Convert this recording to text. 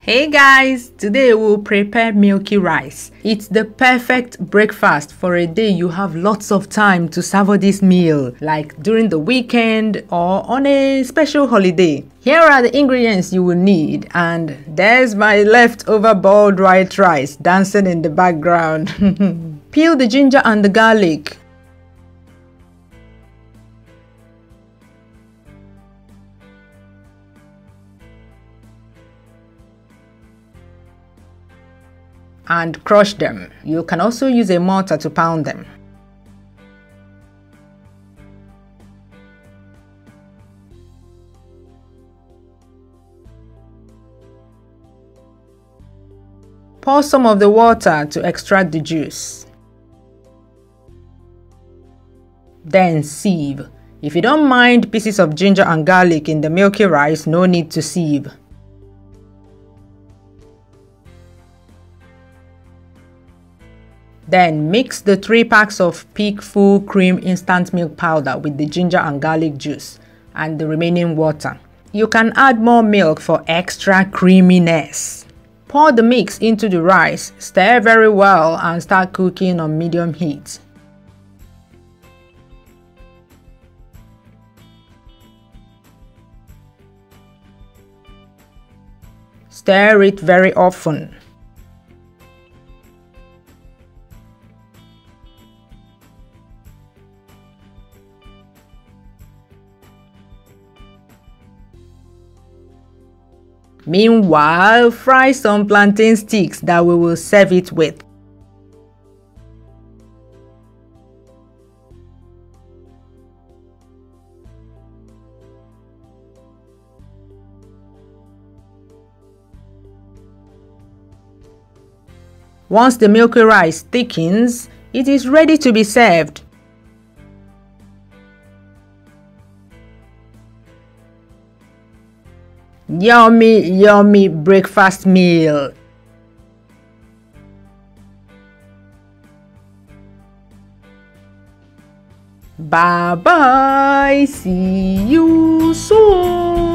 Hey guys, today we'll prepare milky rice. It's the perfect breakfast for a day you have lots of time to savor this meal, like during the weekend or on a special holiday. Here are the ingredients you will need, and there's my leftover boiled white rice dancing in the background. Peel the ginger and the garlic. And crush them. You can also use a mortar to pound them. Pour some of the water to extract the juice. Then sieve. If you don't mind pieces of ginger and garlic in the milky rice, no need to sieve. Then mix the 3 packs of Peak Full Cream instant milk powder with the ginger and garlic juice and the remaining water. You can add more milk for extra creaminess. Pour the mix into the rice, stir very well and start cooking on medium heat. Stir it very often. Meanwhile, fry some plantain sticks that we will serve it with. Once the milky rice thickens, it is ready to be served. Yummy, yummy breakfast meal. Bye bye. See you soon.